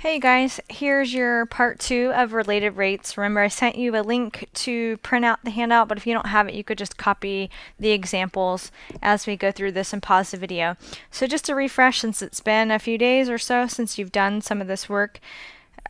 Hey guys, here's your part 2 of related rates. Remember, I sent you a link to print out the handout, but if you don't have it, you could just copy the examples as we go through this and pause the video. So just to refresh, since it's been a few days or so since you've done some of this work,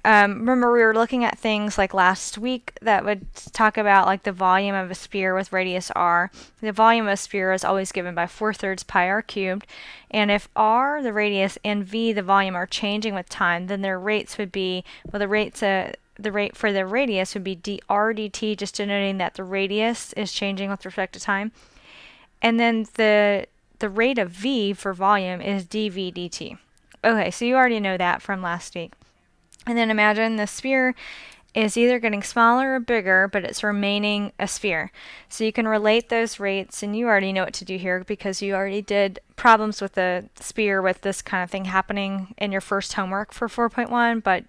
remember we were looking at things like last week that would talk about like the volume of a sphere with radius r. The volume of a sphere is always given by 4/3 pi r cubed, and if r, the radius, and v, the volume, are changing with time, then their rates would be, well, the rate for the radius would be dr dt, just denoting that the radius is changing with respect to time, and then the rate of v for volume is dv dt. Okay, so you already know that from last week. And then imagine the sphere is either getting smaller or bigger, but it's remaining a sphere. So you can relate those rates, and you already know what to do here because you already did problems with the sphere with this kind of thing happening in your first homework for 4.1, but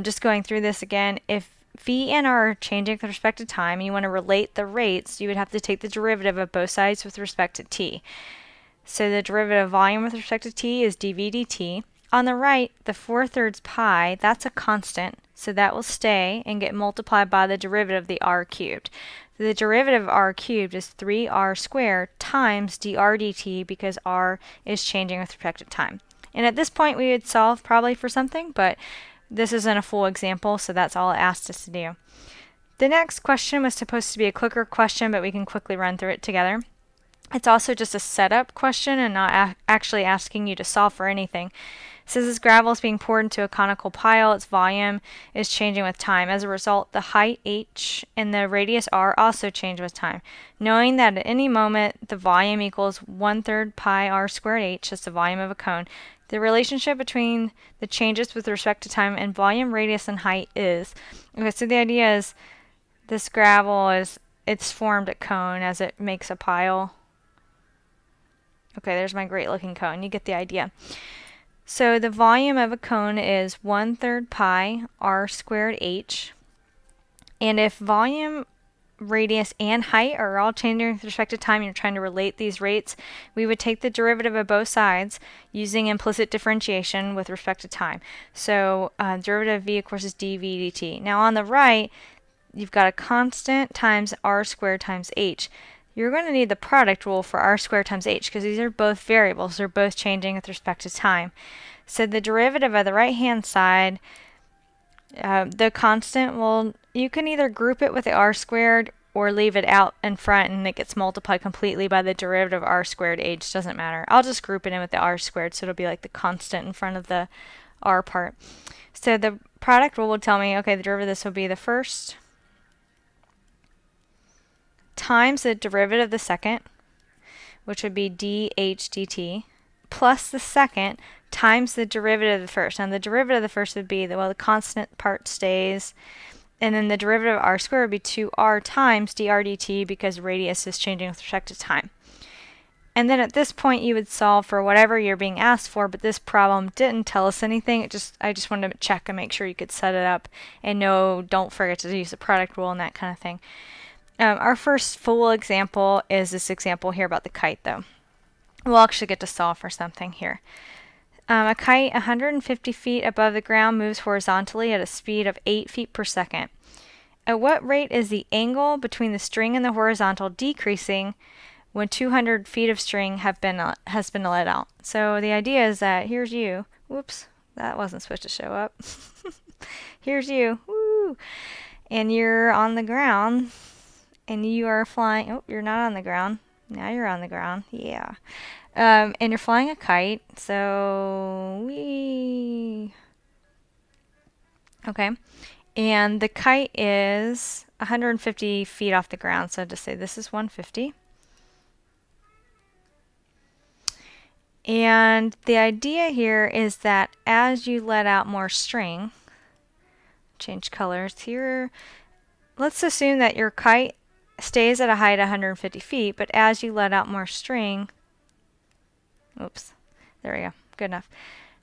just going through this again, if v and r are changing with respect to time, and you want to relate the rates, you would have to take the derivative of both sides with respect to t. So the derivative of volume with respect to t is dv dt. On the right, the 4/3 pi, that's a constant, so that will stay and get multiplied by the derivative of the r cubed. The derivative of r cubed is 3r squared times dr dt because r is changing with respect to time. And at this point we would solve probably for something, but this isn't a full example, so that's all it asked us to do. The next question was supposed to be a quicker question, but we can quickly run through it together. It's also just a setup question and not actually asking you to solve for anything. It says this gravel is being poured into a conical pile. Its volume is changing with time. As a result, the height h and the radius r also change with time. Knowing that at any moment the volume equals 1/3 pi r squared h, that's the volume of a cone, the relationship between the changes with respect to time and volume, radius, and height is. Okay, so the idea is this gravel it's formed a cone as it makes a pile. Okay, there's my great looking cone. You get the idea. So the volume of a cone is 1/3 pi r squared h. And if volume, radius, and height are all changing with respect to time and you're trying to relate these rates, we would take the derivative of both sides using implicit differentiation with respect to time. So derivative of v, of course, is dv dt. Now on the right, you've got a constant times r squared times h. You're going to need the product rule for r squared times h because these are both variables. They're both changing with respect to time. So the derivative of the right-hand side, the constant, well, you can either group it with the r squared or leave it out in front and it gets multiplied completely by the derivative of r squared h. Doesn't matter. I'll just group it in with the r squared, so it'll be like the constant in front of the r part. So the product rule will tell me, okay, the derivative of this will be the first times the derivative of the second, which would be dh dt, plus the second times the derivative of the first. Now the derivative of the first would be, well, the constant part stays, and then the derivative of r squared would be 2r times dr dt because radius is changing with respect to time. And then at this point you would solve for whatever you're being asked for, but this problem didn't tell us anything. I just wanted to check and make sure you could set it up and know, don't forget to use the product rule and that kind of thing. Our first full example is this example here about the kite, though. We'll actually get to solve for something here. A kite 150 feet above the ground moves horizontally at a speed of 8 feet per second. At what rate is the angle between the string and the horizontal decreasing when 200 feet of string has been let out? So the idea is that here's you. Whoops, that wasn't supposed to show up. Here's you. Woo! And you're on the ground. And you are flying, oh, you're not on the ground. Now you're on the ground, yeah. And you're flying a kite, so okay. And the kite is 150 feet off the ground, so to say this is 150. And the idea here is that as you let out more string, change colors here, let's assume that your kite stays at a height of 150 feet, but as you let out more string, oops, there we go, good enough.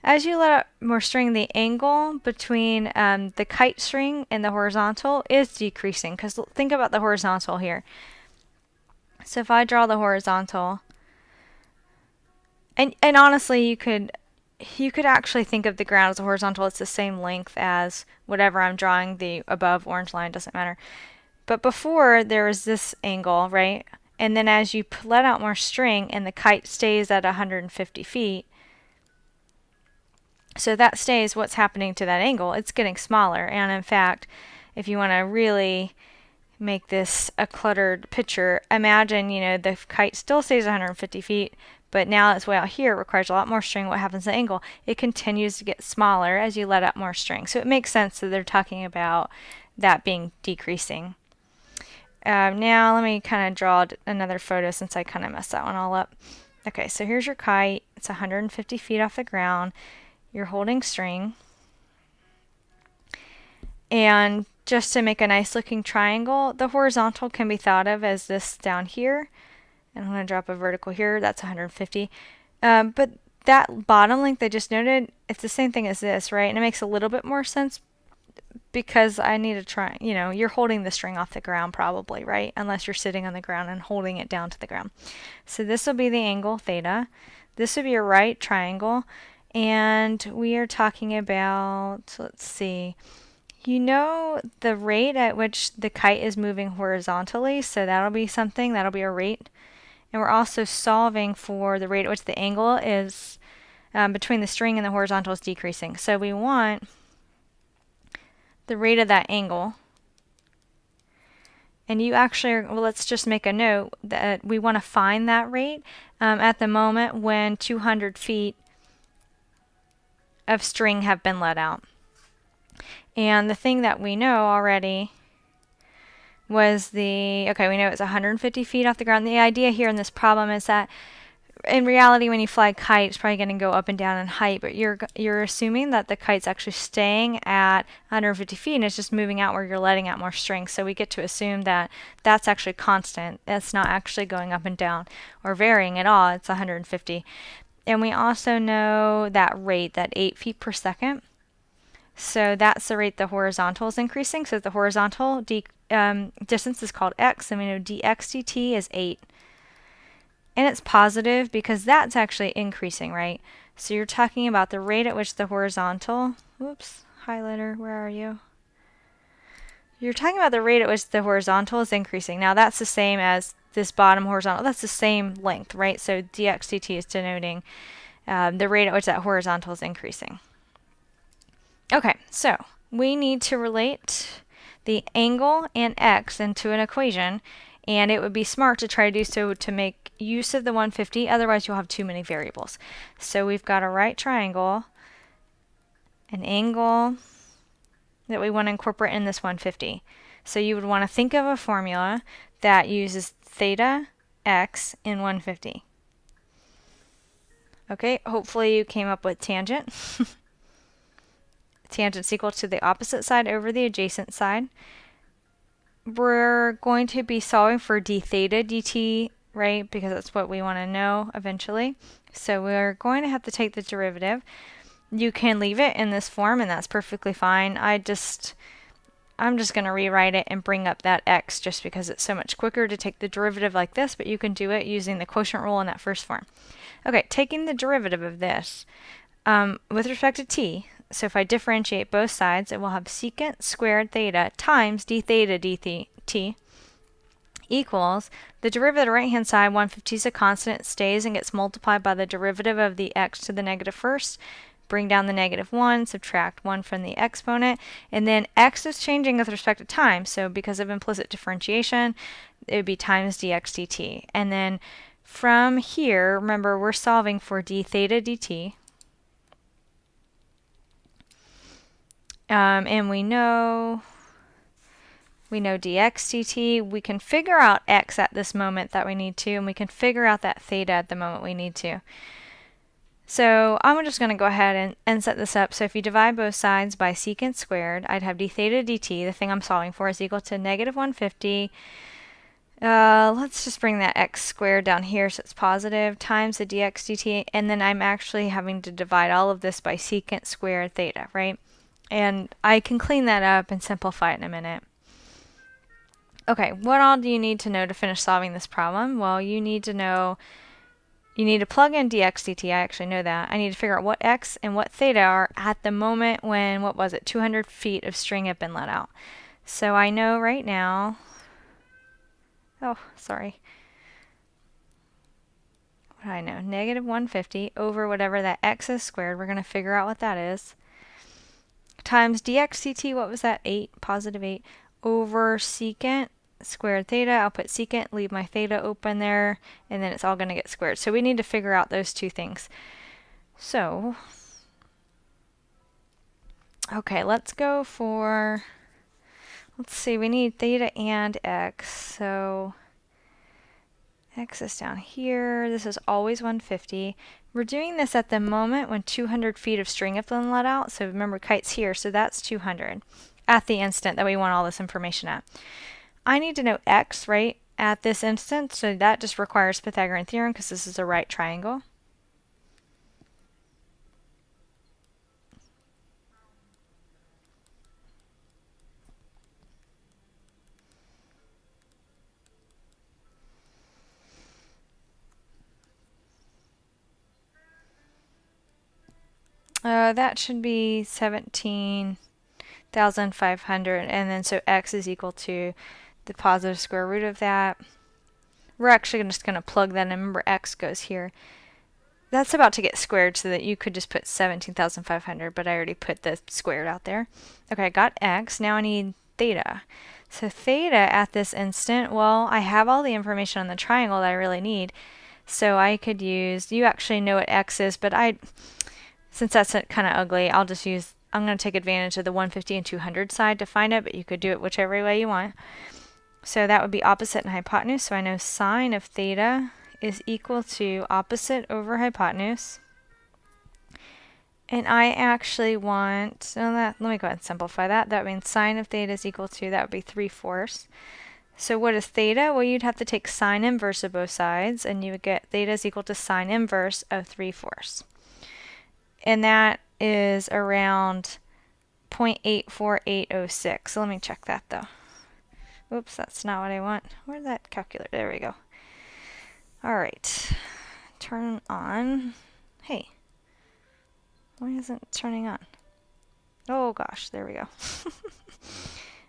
As you let out more string, the angle between the kite string and the horizontal is decreasing, because think about the horizontal here. So if I draw the horizontal, and honestly you could you could actually think of the ground as a horizontal. It's the same length as whatever I'm drawing, the above orange line, doesn't matter. But before there was this angle, right? And then as you let out more string and the kite stays at 150 feet, so that stays, what's happening to that angle? It's getting smaller. And in fact, if you want to really make this a cluttered picture, imagine, the kite still stays 150 feet, but now it's way out here. It requires a lot more string. What happens to the angle? It continues to get smaller as you let out more string. So it makes sense that they're talking about that being decreasing. Now let me kind of draw another photo since I kind of messed that one all up. Okay, so here's your kite. It's 150 feet off the ground. You're holding string. And just to make a nice looking triangle, the horizontal can be thought of as this down here. And I'm going to drop a vertical here. That's 150. But that bottom length I just noted, it's the same thing as this, right? And it makes a little bit more sense because I need to try, you're holding the string off the ground probably, right? Unless you're sitting on the ground and holding it down to the ground. So this will be the angle theta. This would be a right triangle. And we are talking about, let's see, the rate at which the kite is moving horizontally, so that'll be something, that'll be a rate. And we're also solving for the rate at which the angle is between the string and the horizontal is decreasing. So we want the rate of that angle. And you actually, well, let's just make a note that we want to find that rate at the moment when 200 feet of string have been let out. And the thing that we know already was we know it's 150 feet off the ground. The idea here in this problem is that in reality, when you fly a kite, it's probably going to go up and down in height, but you're assuming that the kite's actually staying at 150 feet and it's just moving out where you're letting out more string. So we get to assume that that's actually constant. It's not actually going up and down or varying at all. It's 150. And we also know that rate, that 8 feet per second. So that's the rate the horizontal is increasing. So the horizontal distance is called x, and we know dx dt is 8. And it's positive because that's actually increasing, right? So you're talking about the rate at which the horizontal, whoops, highlighter, where are you? You're talking about the rate at which the horizontal is increasing. Now that's the same as this bottom horizontal. That's the same length, right? So dx dt is denoting the rate at which that horizontal is increasing. Okay, so we need to relate the angle and x into an equation, and it would be smart to try to do so to make use of the 150, otherwise you'll have too many variables. So we've got a right triangle, an angle that we want to incorporate in this 150. So you would want to think of a formula that uses theta x in 150. Okay, hopefully you came up with tangent. Tangent's equal to the opposite side over the adjacent side. We're going to be solving for d theta dt, right? Because that's what we want to know eventually. So we're going to have to take the derivative. You can leave it in this form and that's perfectly fine. I'm just going to rewrite it and bring up that x just because it's so much quicker to take the derivative like this, but you can do it using the quotient rule in that first form. Okay, taking the derivative of this with respect to t, so if I differentiate both sides, it will have secant squared theta times d theta dt equals the derivative of the right-hand side, 150 is a constant, it stays and gets multiplied by the derivative of the x to the negative first. Bring down the -1, subtract 1 from the exponent, and then x is changing with respect to time, so because of implicit differentiation, it would be times dx dt. And then from here, remember, we're solving for d theta dt. And we know dx dt. We can figure out x at this moment that we need to, and we can figure out that theta at the moment we need to. So I'm just going to go ahead and set this up. So if you divide both sides by secant squared, I'd have d theta dt, the thing I'm solving for, is equal to -150. Let's just bring that x squared down here so it's positive, times the dx dt, and then I'm actually having to divide all of this by secant squared theta, right? And I can clean that up and simplify it in a minute. Okay, what all do you need to know to finish solving this problem? Well, you need to know you need to plug in dx dt. I actually know that. I need to figure out what x and what theta are at the moment when, what was it, 200 feet of string have been let out. So I know right now, oh, sorry. What do I know? Negative 150 over whatever that x is squared. We're going to figure out what that is. Times dx dt, what was that? 8, positive 8, over secant squared theta. I'll put secant, leave my theta open there, and then it's all going to get squared. So we need to figure out those two things. So, okay, let's go for, let's see, we need theta and x. So x is down here. This is always 150. We're doing this at the moment when 200 feet of string have been let out. So remember, kite's here, so that's 200 at the instant that we want all this information at. I need to know x, right, at this instant, so that just requires Pythagorean theorem because this is a right triangle. That should be 17,500, and then so x is equal to the positive square root of that. We're actually just going to plug that in. Remember, x goes here. That's about to get squared so that you could just put 17,500, but I already put the squared out there. Okay, I got x. Now I need theta. So theta at this instant, well, I have all the information on the triangle that I really need. So I could use, you actually know what x is, but since that's kind of ugly, I'm going to take advantage of the 150 and 200 side to find it, but you could do it whichever way you want. So that would be opposite and hypotenuse. So I know sine of theta is equal to opposite over hypotenuse. And I actually want, let me go ahead and simplify that. That means sine of theta is equal to, that would be 3/4. So what is theta? Well, you'd have to take sine inverse of both sides, and you would get theta is equal to sine inverse of 3/4. And that is around 0.84806. So let me check that though. Oops, that's not what I want. Where's that calculator? There we go. All right, turn on. Hey, why isn't it turning on? Oh gosh, there we go.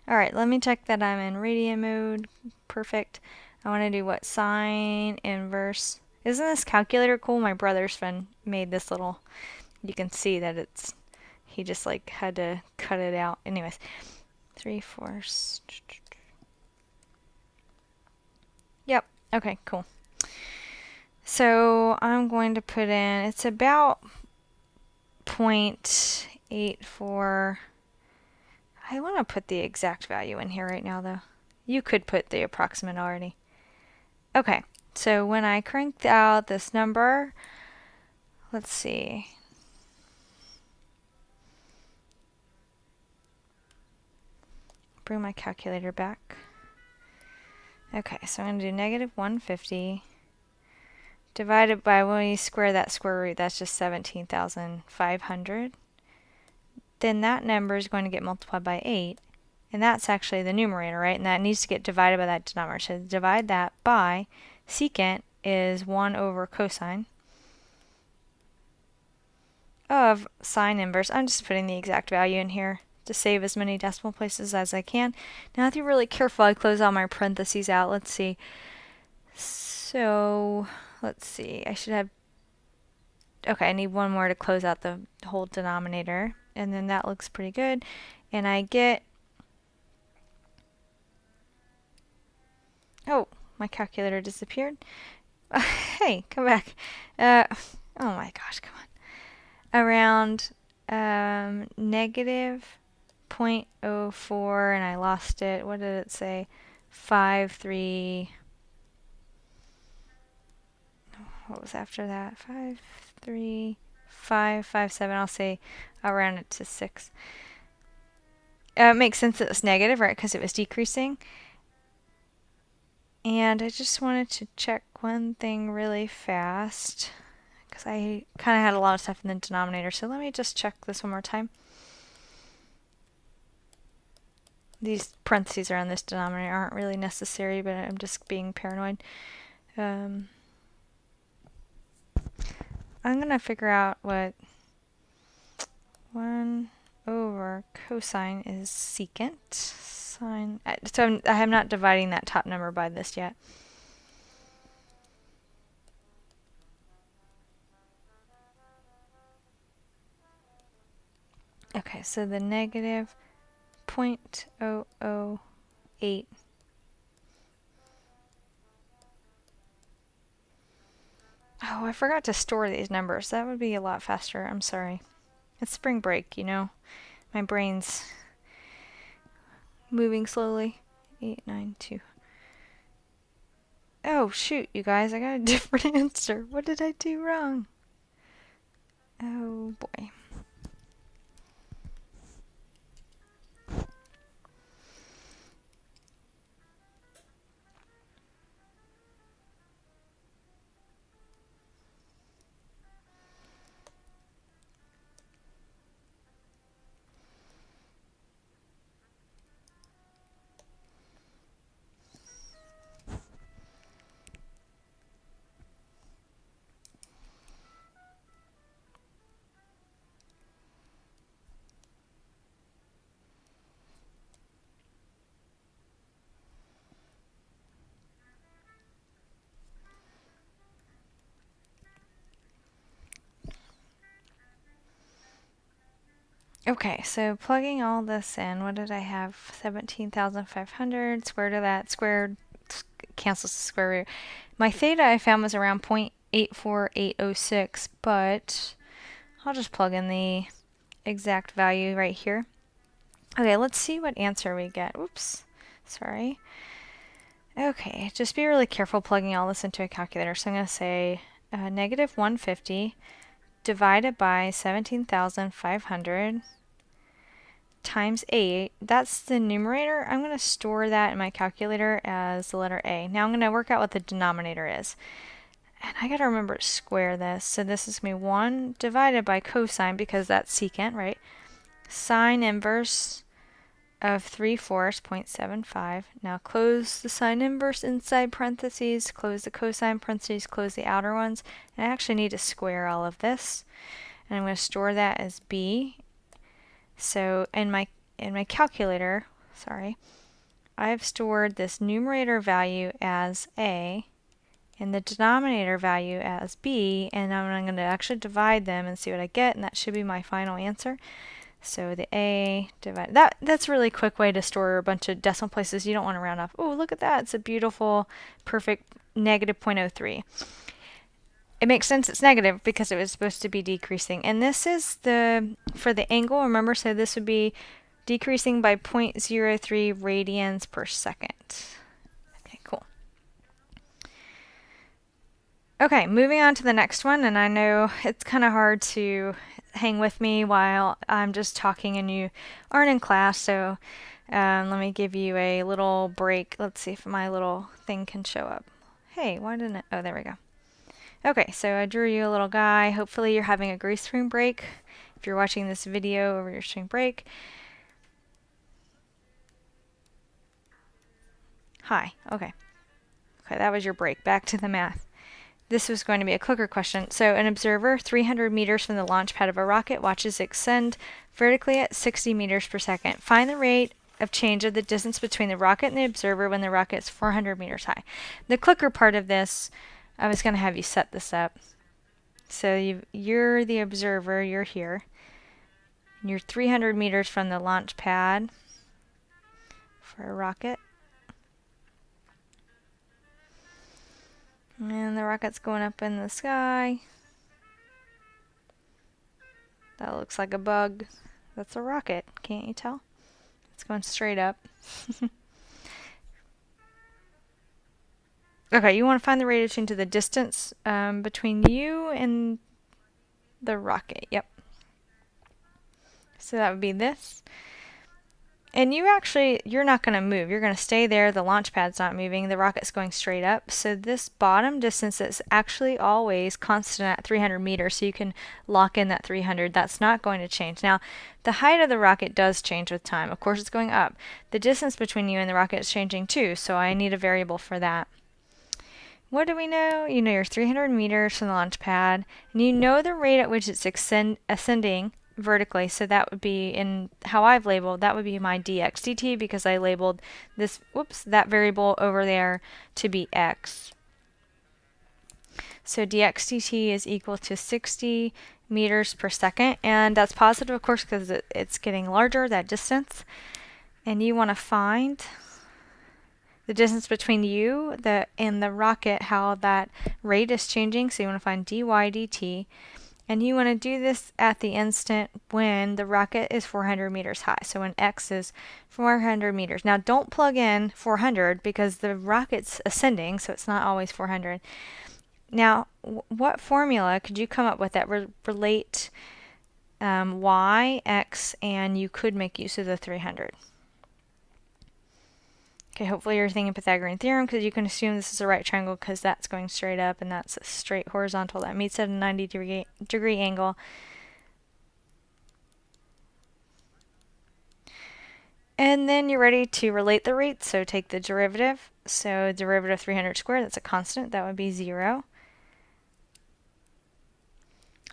All right, let me check that I'm in radian mode. Perfect. I want to do what? Sine inverse. Isn't this calculator cool? My brother's friend made this little, you can see that he just like had to cut it out. Anyways, 3/4. Yep, okay, cool. So I'm going to put in, it's about 0.84. I want to put the exact value in here right now though. You could put the approximate already. Okay, so when I cranked out this number, let's see. Bring my calculator back. Okay, so I'm going to do negative 150 divided by, when you square that square root, that's just 17,500. Then that number is going to get multiplied by 8, and that's actually the numerator, right? And that needs to get divided by that denominator. So divide that by secant is 1 over cosine of sine inverse. I'm just putting the exact value in here to save as many decimal places as I can. Now, I have to be really careful. I close all my parentheses out. Let's see. So, let's see. I should have, okay, I need one more to close out the whole denominator. And then that looks pretty good. And I get, oh, my calculator disappeared. Hey, come back. Oh my gosh, come on. Around negative 0.04, and I lost it. What did it say? 5.3. What was after that? 5.3.557. I'll say I'll round it to 6. It makes sense that it's negative, right? Because it was decreasing. And I just wanted to check one thing really fast, because I kind of had a lot of stuff in the denominator. So let me just check this one more time. These parentheses around this denominator aren't really necessary, but I'm just being paranoid. I'm going to figure out what 1 over cosine is secant. Sine. So I am not dividing that top number by this yet. Okay, so the negative 0.008. Oh, I forgot to store these numbers. That would be a lot faster. I'm sorry. It's spring break, you know. My brain's moving slowly. 892. Oh, shoot, you guys. I got a different answer. What did I do wrong? Oh, boy. Okay, so plugging all this in, what did I have? 17,500. Square root of that. Squared cancels the square root. My theta I found was around 0.84806, but I'll just plug in the exact value right here. Okay, let's see what answer we get. Oops, sorry. Okay, just be really careful plugging all this into a calculator. So I'm going to say negative 150 divided by 17,500 times 8. That's the numerator. I'm going to store that in my calculator as the letter A. Now I'm going to work out what the denominator is. And I got to remember to square this. So this is going to be 1 divided by cosine, because that's secant, right? Sine inverse of 3/4, 0.75. Now close the sine inverse inside parentheses, close the cosine parentheses, close the outer ones. And I actually need to square all of this. And I'm going to store that as B. So in my calculator, sorry, I've stored this numerator value as A and the denominator value as B, and I'm going to actually divide them and see what I get, and that should be my final answer. So the A divided, that's a really quick way to store a bunch of decimal places. You don't want to round off. Oh, look at that. It's a beautiful, perfect negative 0.03. It makes sense it's negative because it was supposed to be decreasing. And this is for the angle, remember, so this would be decreasing by 0.03 radians per second. Okay, cool. Okay, moving on to the next one, and I know it's kind of hard to hang with me while I'm just talking and you aren't in class, so let me give you a little break. Let's see if my little thing can show up. Hey, why didn't it? Oh, there we go. Okay, so I drew you a little guy. Hopefully you're having a great spring break. If you're watching this video over your spring break. Hi, okay. Okay, that was your break. Back to the math. This was going to be a clicker question. So an observer 300 meters from the launch pad of a rocket watches it ascend vertically at 60 meters per second. Find the rate of change of the distance between the rocket and the observer when the rocket is 400 meters high. The clicker part of this, I was going to have you set this up. So you're the observer, you're here. And you're 300 meters from the launch pad for a rocket. And the rocket's going up in the sky. That looks like a bug. That's a rocket, can't you tell? It's going straight up. Okay, you want to find the rate of change to the distance between you and the rocket. Yep. So that would be this. And you're not going to move. You're going to stay there. The launch pad's not moving. The rocket's going straight up. So this bottom distance is actually always constant at 300 meters. So you can lock in that 300. That's not going to change. Now, the height of the rocket does change with time. Of course, it's going up. The distance between you and the rocket is changing too. So I need a variable for that. what do we know? You know you're 300 meters from the launch pad, and you know the rate at which it's ascending vertically. So that would be, in how I've labeled, that would be my dx dt, because I labeled this, that variable over there to be x. So dx dt is equal to 60 meters per second, and that's positive, of course, because it's getting larger, that distance. And you want to find the distance between you and the rocket, how that rate is changing. So you want to find dy dt, and you want to do this at the instant when the rocket is 400 meters high. So when x is 400 meters. Now don't plug in 400 because the rocket's ascending, so it's not always 400. Now, what formula could you come up with that relate y, x, and you could make use of the 300? Okay, hopefully you're thinking Pythagorean theorem, because you can assume this is a right triangle because that's going straight up and that's a straight horizontal that meets at a 90-degree angle. And then you're ready to relate the rates, so take the derivative. So derivative of 300 squared, that's a constant, that would be 0.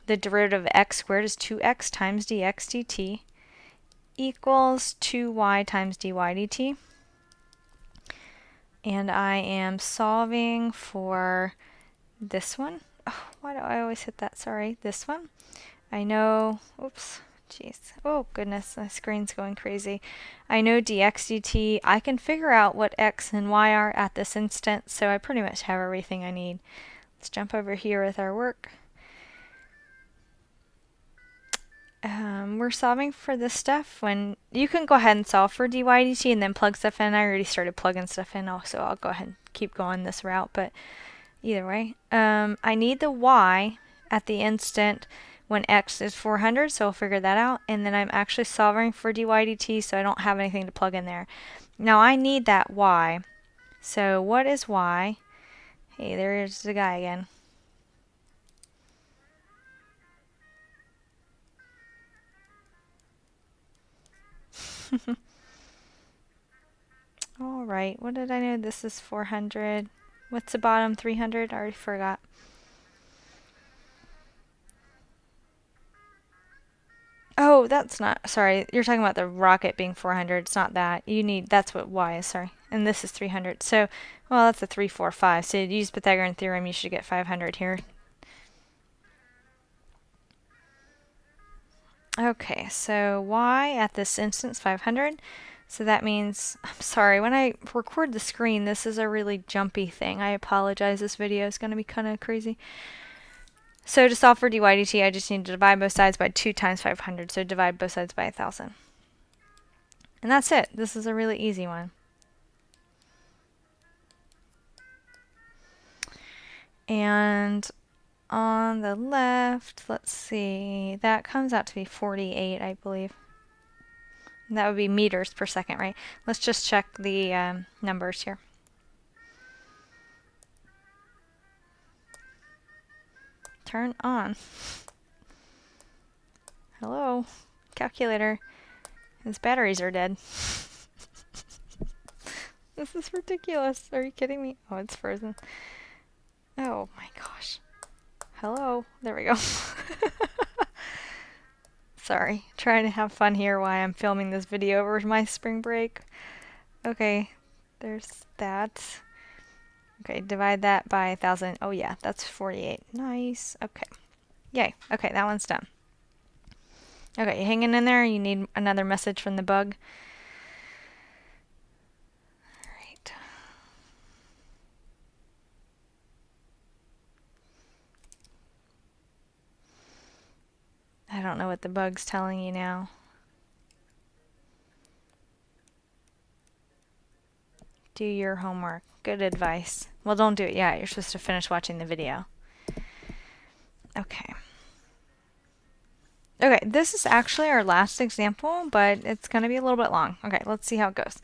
The derivative of x squared is 2x times dx dt equals 2y times dy dt. And I am solving for this one. Oh, why do I always hit that? Sorry, this one. I know, oops, jeez. Oh goodness, my screen's going crazy. I know dx dt. I can figure out what x and y are at this instant, so I pretty much have everything I need. Let's jump over here with our work. We're solving for this stuff when you can go ahead and solve for dy dt and then plug stuff in. I already started plugging stuff in, so I'll go ahead and keep going this route, but either way. I need the y at the instant when x is 400, so I'll figure that out, and then I'm actually solving for dy dt, so I don't have anything to plug in there. Now I need that y. So what is y? Hey, there's the guy again. All right, what did I know? This is 400. What's the bottom? 300? I already forgot. Oh, that's not, sorry, you're talking about the rocket being 400. It's not that. You need, that's what y is, sorry. And this is 300. So, well, that's a 3, 4, 5. So to use Pythagorean theorem, you should get 500 here. Okay, so y at this instance, 500. So that means, I'm sorry, when I record the screen, this is a really jumpy thing. I apologize, this video is going to be kind of crazy. So to solve for dy dt, I just need to divide both sides by 2 times 500. So divide both sides by 1,000. And that's it. This is a really easy one. And on the left, let's see, that comes out to be 48, I believe. And that would be meters per second, right? Let's just check the numbers here. Turn on. Hello, calculator. His batteries are dead. This is ridiculous. Are you kidding me? Oh, it's frozen. Oh my gosh. Hello. There we go. Sorry. Trying to have fun here while I'm filming this video over my spring break. Okay. There's that. Okay, divide that by 1,000. Oh yeah, that's 48. Nice. Okay. Yay. Okay, that one's done. Okay, you hanging in there? You need another message from the bug? Alright. I don't know what the bug's telling you now. Do your homework. Good advice. Well, don't do it yet. You're supposed to finish watching the video. Okay. Okay, this is actually our last example, but it's going to be a little bit long. Okay, let's see how it goes.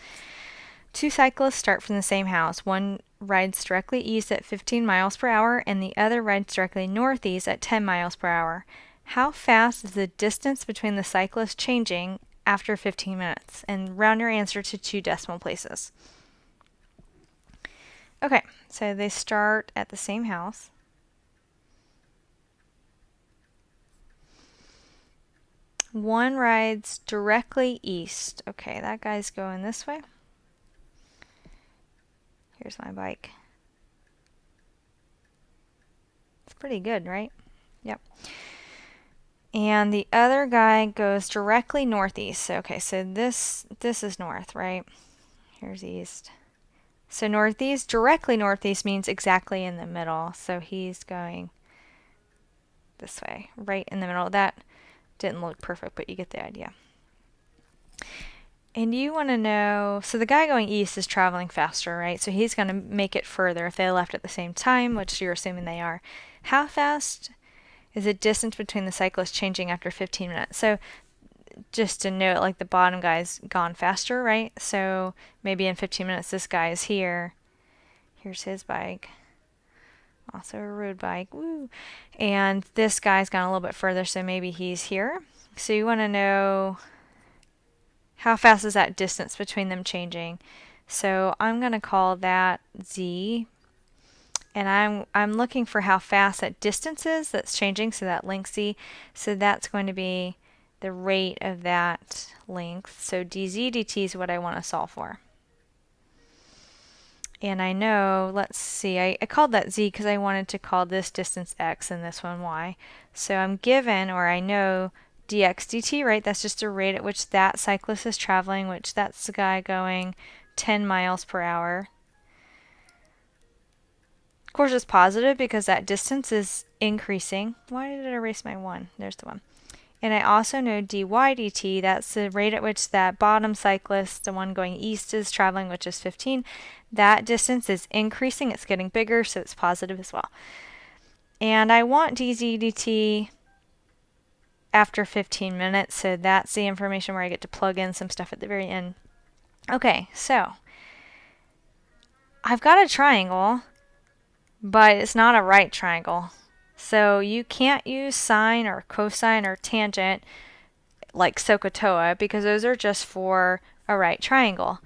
Two cyclists start from the same house. One rides directly east at 15 miles per hour, and the other rides directly northeast at 10 miles per hour. How fast is the distance between the cyclists changing after 15 minutes? And round your answer to 2 decimal places. Okay, so they start at the same house. One rides directly east. Okay, that guy's going this way. Here's my bike. It's pretty good, right? Yep. And the other guy goes directly northeast. Okay, so this is north, right? Here's east. So northeast, directly northeast means exactly in the middle. So he's going this way, right in the middle. That didn't look perfect, but you get the idea. And you want to know, so the guy going east is traveling faster, right? So he's going to make it further if they left at the same time, which you're assuming they are. How fast is the distance between the cyclists changing after 15 minutes? So just to note, like the bottom guy's gone faster, right? So maybe in 15 minutes this guy is here. Here's his bike. Also a road bike. Woo! And this guy's gone a little bit further, so maybe he's here. So you want to know how fast is that distance between them changing. So I'm going to call that Z. And I'm looking for how fast that distance is that's changing, so that length Z. So that's going to be the rate of that length. So dz dt is what I want to solve for. And I know, let's see, I called that Z because I wanted to call this distance X and this one Y. So I'm given, or I know, dx dt, right? That's just the rate at which that cyclist is traveling, which that's the guy going 10 miles per hour. Of course, it's positive because that distance is increasing. Why did it erase my 1? There's the 1. And I also know dy dt, that's the rate at which that bottom cyclist, the one going east, is traveling, which is 15. That distance is increasing, it's getting bigger, so it's positive as well. And I want dz dt after 15 minutes, so that's the information where I get to plug in some stuff at the very end. Okay, so I've got a triangle, but it's not a right triangle. So you can't use sine or cosine or tangent like SOHCAHTOA because those are just for a right triangle.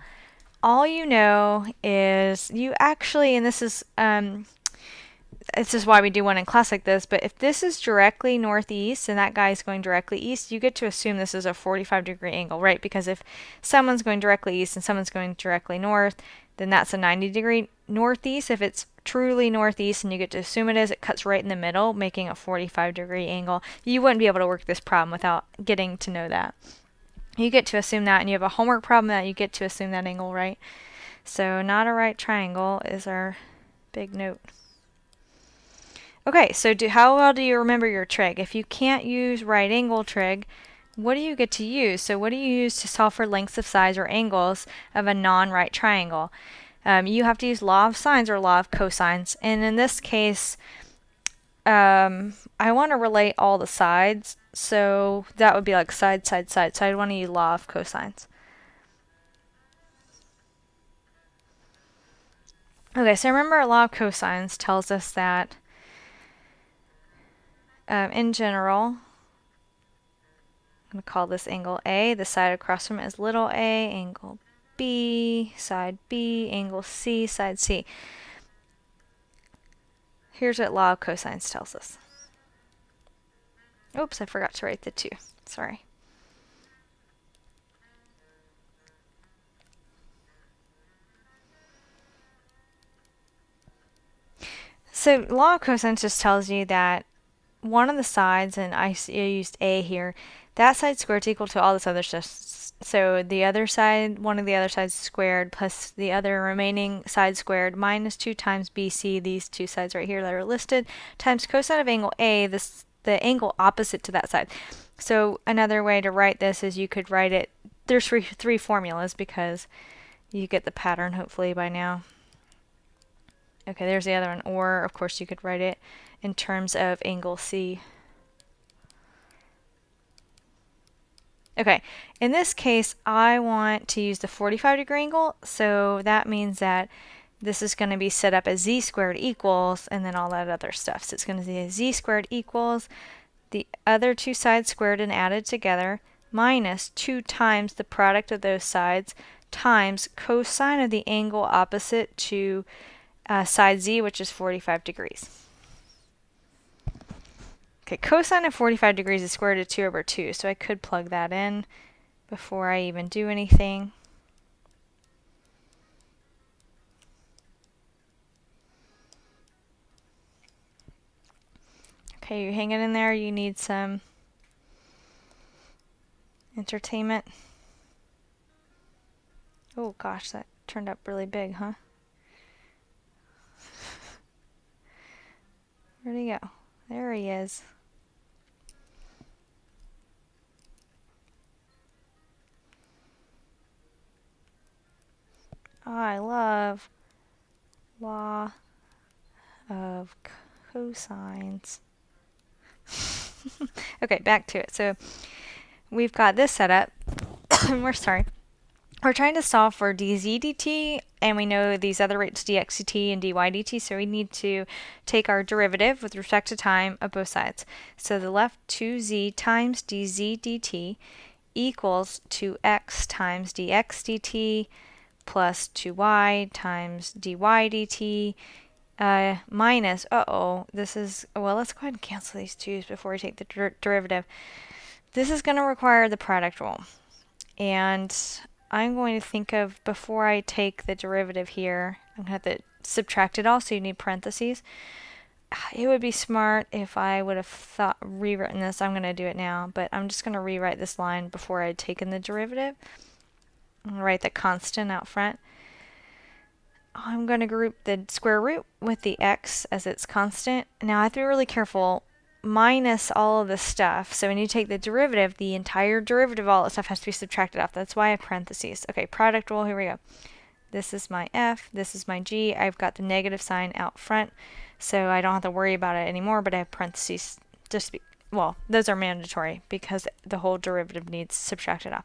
All you know is you actually, and this is why we do one in class like this, but if this is directly northeast and that guy is going directly east, you get to assume this is a 45-degree angle, right? Because if someone's going directly east and someone's going directly north, then that's a 90-degree northeast. If it's truly northeast and you get to assume it is, it cuts right in the middle, making a 45-degree angle. You wouldn't be able to work this problem without getting to know that. You get to assume that, and you have a homework problem that you get to assume that angle, right? So not a right triangle is our big note. Okay, so how well do you remember your trig? If you can't use right angle trig, what do you get to use? So what do you use to solve for lengths of sides or angles of a non-right triangle? You have to use law of sines or law of cosines. And in this case, I want to relate all the sides. So that would be like side, side, side. So I'd want to use law of cosines. Okay, so remember law of cosines tells us that in general, I'm going to call this angle A. The side across from it is little a, angle B, side B, angle C, side C. Here's what law of cosines tells us. Oops, I forgot to write the 2. Sorry. So law of cosines just tells you that one of the sides, and I used A here, that side squared is equal to all this other stuff. So the other side, one of the other sides squared plus the other remaining side squared minus 2 times BC, these two sides right here that are listed, times cosine of angle A, the angle opposite to that side. So another way to write this is you could write it, there's three formulas because you get the pattern hopefully by now. Okay, there's the other one, or of course you could write it in terms of angle C. Okay, in this case I want to use the 45-degree angle, so that means that this is going to be set up as z squared equals and then all that other stuff. So it's going to be z squared equals the other two sides squared and added together minus 2 times the product of those sides times cosine of the angle opposite to side z, which is 45 degrees. Okay, cosine of 45 degrees is square root of 2 over 2, so I could plug that in before I even do anything. Okay, you hanging in there? You need some entertainment? Oh gosh, that turned up really big, huh? Where'd he go? There he is. I love law of cosines. Okay, back to it. So we've got this set up. We're trying to solve for dz dt, and we know these other rates dx dt and dy dt, so we need to take our derivative with respect to time of both sides. So the left 2z times dz dt equals 2x times dx dt plus 2y times dy dt minus, this is, well, let's go ahead and cancel these 2's before we take the derivative. This is going to require the product rule. And I'm going to think of, before I take the derivative here, I'm going to have to subtract it all, so you need parentheses. It would be smart if I would have rewritten this. I'm going to do it now, but I'm just going to rewrite this line before I'd taken the derivative. I'm going to write the constant out front. I'm going to group the square root with the x as its constant. Now I have to be really careful. Minus all of this stuff. So when you take the derivative, the entire derivative, all that stuff has to be subtracted off. That's why I have parentheses. Okay, product rule, here we go. This is my f, this is my g. I've got the negative sign out front, so I don't have to worry about it anymore, but I have parentheses. Well, those are mandatory because the whole derivative needs subtracted off.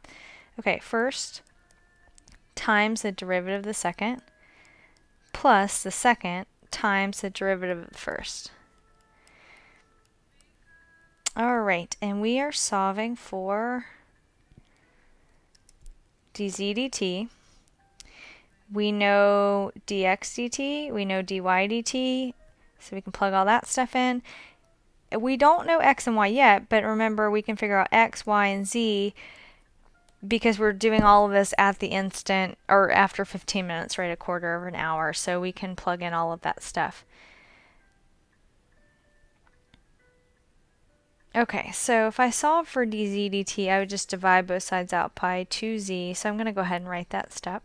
Okay, first times the derivative of the second plus the second times the derivative of the first. Alright, and we are solving for dz dt. We know dx dt, we know dy dt, so we can plug all that stuff in. We don't know x and y yet, but remember we can figure out x, y, and z because we're doing all of this at the instant, or after 15 minutes, right, a quarter of an hour, so we can plug in all of that stuff. Okay, so if I solve for dz dt, I would just divide both sides out by 2z, so I'm going to go ahead and write that step.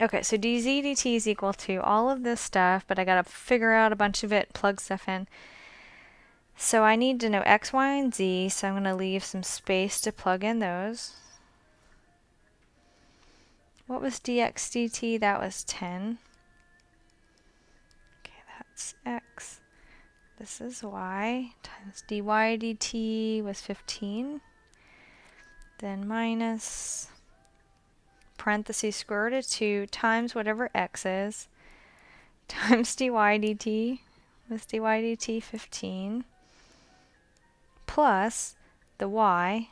Okay, so dz dt is equal to all of this stuff, but I got to figure out a bunch of it, plug stuff in. So I need to know x, y, and z, so I'm going to leave some space to plug in those. What was dx dt? That was 10. Okay, that's x. This is y times dy dt was 15. Then minus parentheses square root of 2 times whatever x is times dy dt was dy dt 15 plus the y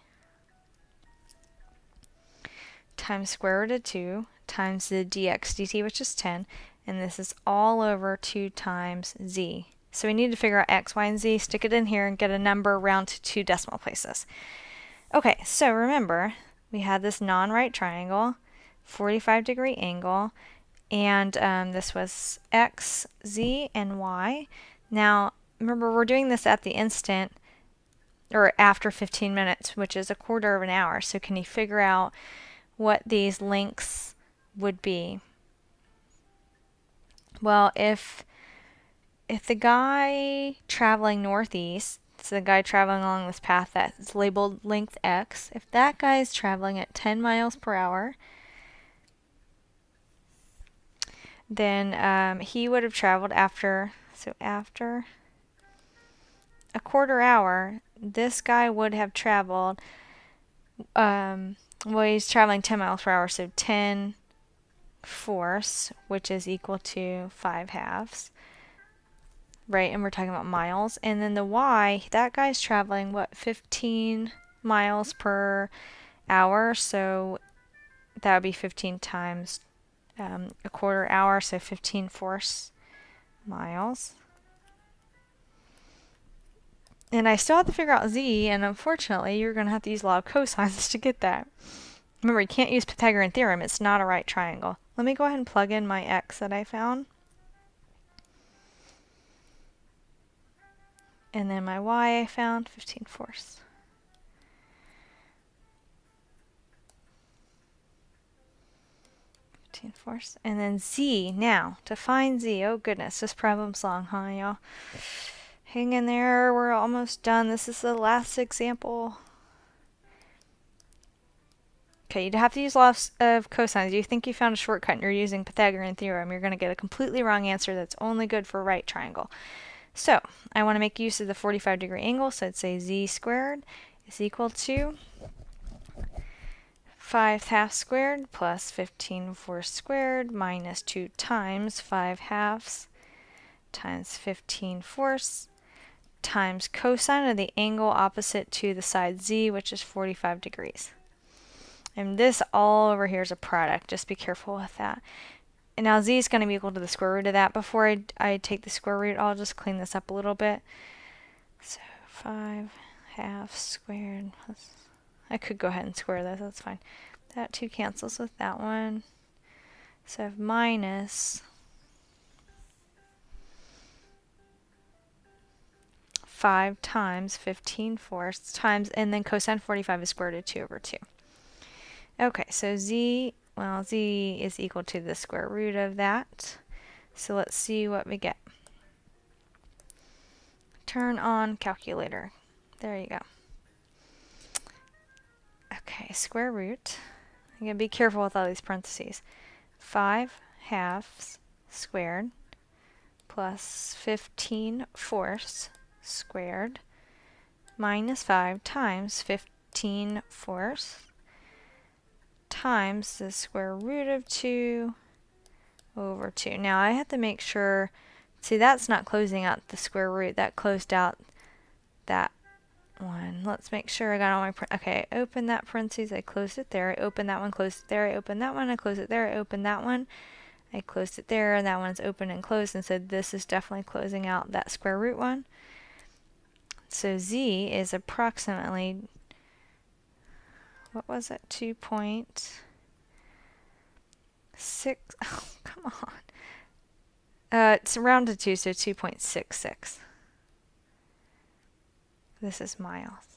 times square root of 2 times the dx dt, which is 10, and this is all over 2 times z. So we need to figure out x, y, and z, stick it in here, and get a number round to 2 decimal places. Okay, so remember, we had this non-right triangle, 45-degree angle, and this was x, z, and y. Now, remember, we're doing this at the instant, or after 15 minutes, which is a quarter of an hour. So can you figure out what these lengths would be? Well, if the guy traveling northeast, so the guy traveling along this path that's labeled length x, if that guy is traveling at 10 miles per hour, then he would have traveled after a quarter hour, this guy would have traveled, well, he's traveling 10 miles per hour, so 10 fourths, which is equal to 5 halves, right? And we're talking about miles. And then the y, that guy's traveling, what, 15 miles per hour, so that would be 15 times a quarter hour, so 15 force miles. And I still have to figure out z, and unfortunately you're going to have to use a lot of cosines to get that. Remember, you can't use Pythagorean theorem, it's not a right triangle. Let me go ahead and plug in my x that I found. And then my y I found, 15 fourths. And then z. Now, to find z, oh goodness, this problem's long, huh, y'all? Hang in there, we're almost done. This is the last example. Okay, you'd have to use lots of cosines. You think you found a shortcut and you're using Pythagorean theorem, you're going to get a completely wrong answer that's only good for a right triangle. So, I want to make use of the 45-degree angle, so I'd say z squared is equal to 5 halves squared plus 15 fourths squared minus 2 times 5 halves times 15 fourths times cosine of the angle opposite to the side z, which is 45 degrees. And this all over here is a product. Just be careful with that. And now z is going to be equal to the square root of that. Before I take the square root, I'll just clean this up a little bit. So 5 halves squared plus, I could go ahead and square this, that's fine. That 2 cancels with that one. So I have minus 5 times 15 fourths times, and then cosine 45 is square root of 2 over 2. Okay, so z is equal to the square root of that. So let's see what we get. Turn on calculator. There you go. Okay, square root. I'm going to be careful with all these parentheses. 5 halves squared plus 15 fourths squared minus 5 times 15 fourths times the square root of 2 over 2. Now I have to make sure, see, that's not closing out the square root, that closed out that one. Let's make sure I got all my, okay, I opened that parentheses, I closed it there, I opened that one, closed it there, I opened that one, I closed it there, I opened that one, I closed it there, and that one's open and closed, and so this is definitely closing out that square root one. So z is approximately, what was it, 2.6, oh, come on. It's rounded to 2, so 2.66. This is miles.